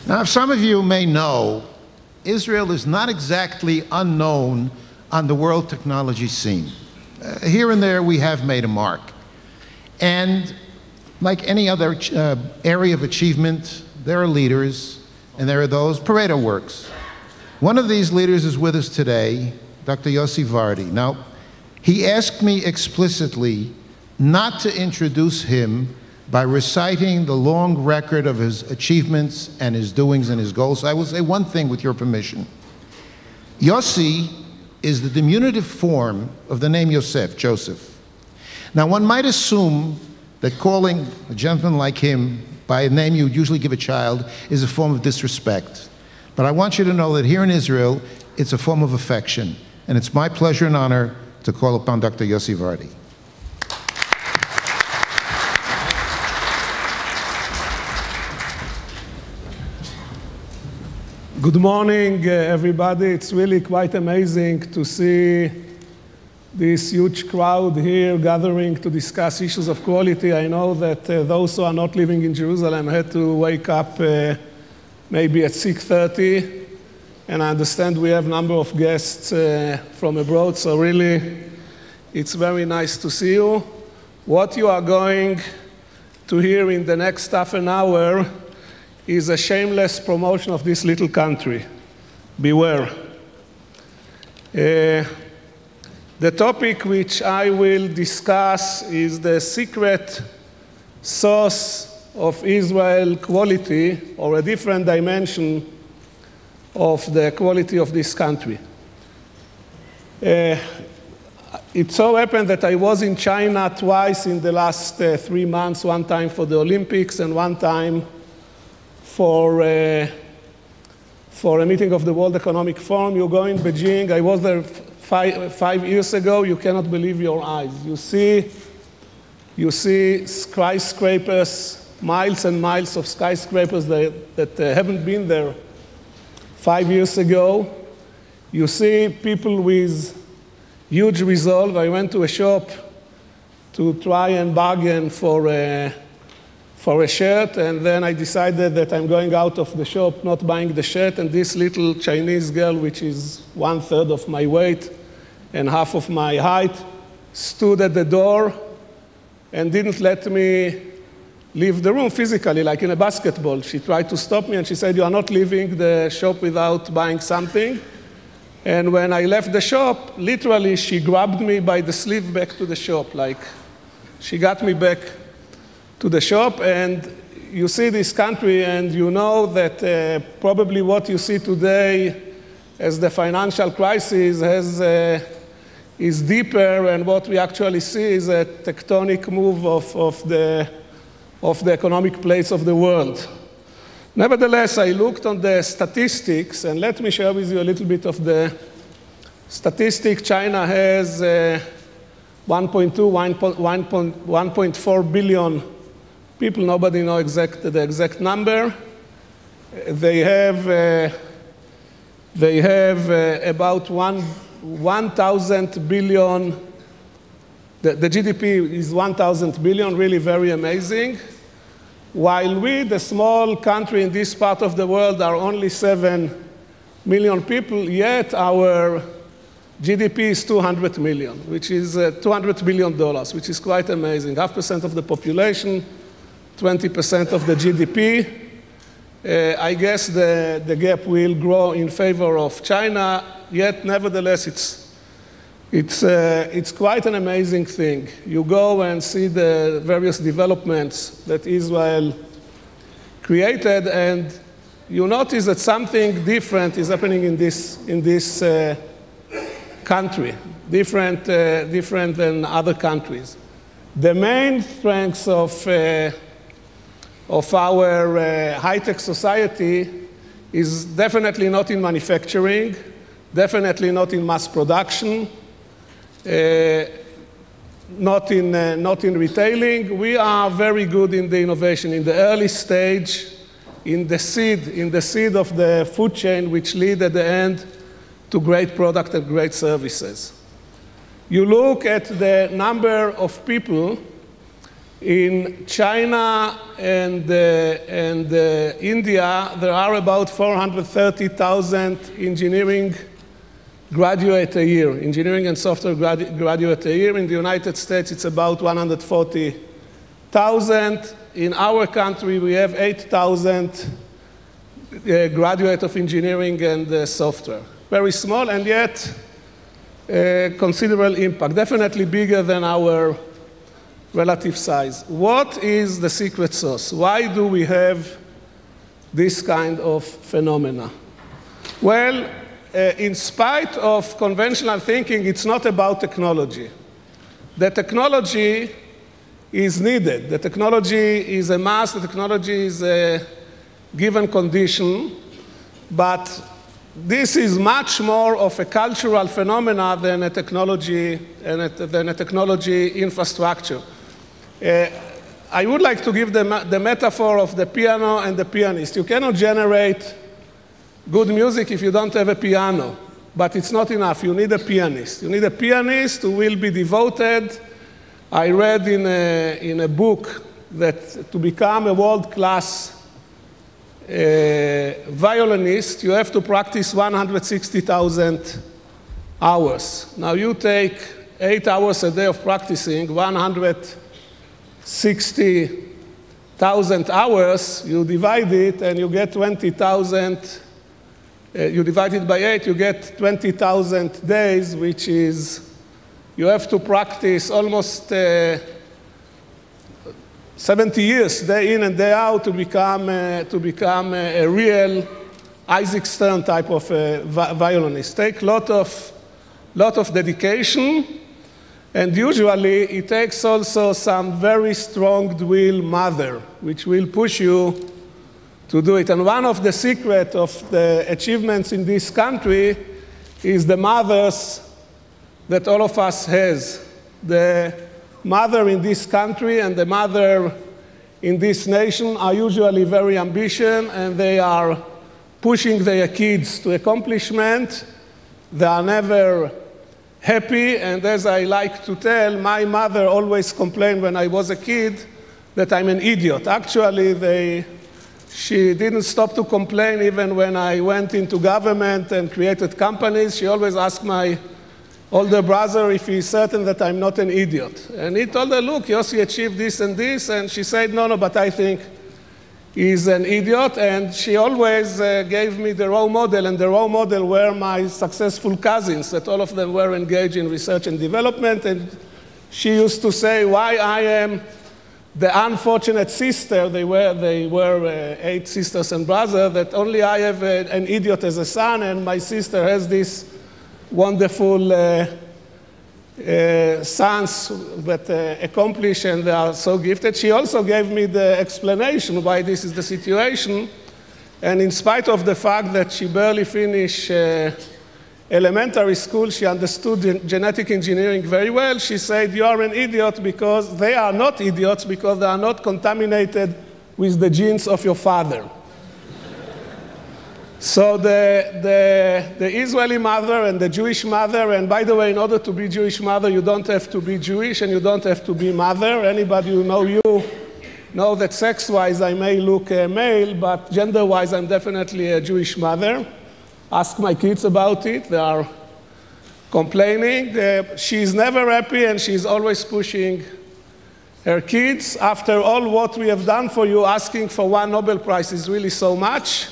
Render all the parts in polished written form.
Now, if some of you may know, Israel is not exactly unknown on the world technology scene. Here and there, we have made a mark. And like any other area of achievement, there are leaders, and there are those. Pareto works. One of these leaders is with us today, Dr. Yossi Vardi. Now, he asked me explicitly not to introduce him by reciting the long record of his achievements and his doings and his goals. So I will say one thing with your permission. Yossi is the diminutive form of the name Yosef, Joseph. Now, one might assume that calling a gentleman like him by a name you would usually give a child is a form of disrespect. But I want you to know that here in Israel, it's a form of affection. And it's my pleasure and honor to call upon Dr. Yossi Vardi. Good morning, everybody. It's really quite amazing to see this huge crowd here gathering to discuss issues of quality. I know that those who are not living in Jerusalem had to wake up maybe at 6:30, and I understand we have a number of guests from abroad, so really it's very nice to see you. What you are going to hear in the next half an hour is a shameless promotion of this little country. Beware. The topic which I will discuss is the secret source of Israel quality, or a different dimension of the quality of this country. It so happened that I was in China twice in the last 3 months, one time for the Olympics and one time for a meeting of the World Economic Forum. You go in Beijing. I was there five years ago. You cannot believe your eyes. You see skyscrapers, miles and miles of skyscrapers that haven't been there 5 years ago. You see people with huge resolve. I went to a shop to try and bargain for a shirt, and then I decided that I'm going out of the shop, not buying the shirt, and this little Chinese girl, which is 1/3 of my weight and half of my height, stood at the door and didn't let me leave the room physically, like in a basketball. She tried to stop me, and she said, "You are not leaving the shop without buying something." And when I left the shop, literally, she grabbed me by the sleeve back to the shop, like she got me back to the shop. And you see this country, and you know that probably what you see today as the financial crisis is deeper, and what we actually see is a tectonic move of the economic place of the world. Nevertheless, I looked on the statistics, and let me share with you a little bit of the statistic. China has 1.4 billion people. Nobody knows the exact number. They have about 1,000 billion. The GDP is 1,000 billion, really very amazing. While we, the small country in this part of the world, are only 7 million people, yet our GDP is 200 million, which is $200 billion, which is quite amazing. 0.5% of the population, 20% of the GDP. I guess the gap will grow in favor of China, yet nevertheless it's quite an amazing thing. You go and see the various developments that Israel created, and you notice that something different is happening in this country, different than other countries. The main strengths of our high-tech society is definitely not in manufacturing, definitely not in mass production, not in retailing. We are very good in the innovation, in the early stage, in the seed of the food chain, which lead at the end to great product and great services. You look at the number of people In China and India, there are about 430,000 engineering graduates a year, engineering and software graduates a year. In the United States, it's about 140,000. In our country, we have 8,000 graduates of engineering and software. Very small, and yet considerable impact, definitely bigger than our relative size. What is the secret sauce? Why do we have this kind of phenomena? Well, in spite of conventional thinking, it's not about technology. The technology is needed. The technology is a must. The technology is a given condition. But this is much more of a cultural phenomena than a technology infrastructure. I would like to give the metaphor of the piano and the pianist. You cannot generate good music if you don't have a piano, but it's not enough. You need a pianist. You need a pianist who will be devoted. I read in a book that to become a world-class violinist, you have to practice 160,000 hours. Now you take 8 hours a day of practicing, 160,000 hours, you divide it and you get 20,000. You divide it by 8, you get 20,000 days, which is, you have to practice almost 70 years, day in and day out, to become a real Isaac Stern type of violinist. Take a lot of dedication, and usually it takes also some very strong-willed mother, which will push you to do it. And one of the secrets of the achievements in this country is the mothers that all of us has. The mother in this country and the mother in this nation are usually very ambitious, and they are pushing their kids to accomplishment. They are never happy, and as I like to tell, my mother always complained when I was a kid that I'm an idiot. Actually, she didn't stop to complain even when I went into government and created companies. She always asked my older brother if he's certain that I'm not an idiot. And he told her, look, Yossi achieved this and this. And she said, no, but I think he's an idiot. And she always gave me the role model. And the role model were my successful cousins, that all of them were engaged in research and development. And she used to say, why I am the unfortunate sister, they were 8 sisters and brothers, that only I have an idiot as a son, and my sister has this wonderful sons that accomplish and they are so gifted. She also gave me the explanation why this is the situation. And in spite of the fact that she barely finished elementary school, she understood genetic engineering very well. She said, you are an idiot because they are not idiots because they are not contaminated with the genes of your father. So the Israeli mother and the Jewish mother, and by the way, in order to be Jewish mother, you don't have to be Jewish and you don't have to be mother. Anybody who know you know that sex-wise I may look male, but gender-wise I'm definitely a Jewish mother. Ask my kids about it. They are complaining. She's never happy and she's always pushing her kids. After all what we have done for you, asking for 1 Nobel Prize is really so much.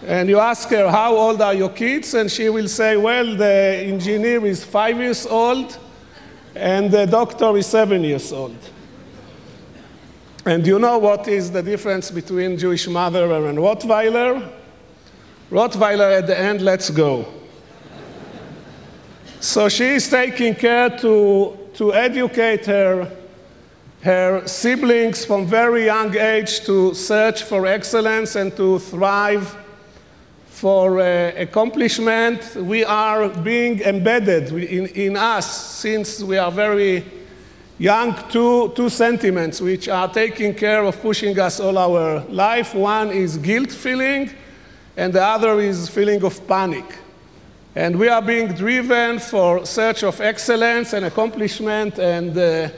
And you ask her, how old are your kids? And she will say, well, the engineer is 5 years old and the doctor is 7 years old. And you know what is the difference between Jewish mother and Rottweiler? Rottweiler at the end, let's go. So she is taking care to educate her siblings from very young age to search for excellence and to thrive for accomplishment. We are being embedded in us since we are very young, two sentiments which are taking care of pushing us all our life. One is guilt feeling, and the other is feeling of panic. And we are being driven for search of excellence and accomplishment, and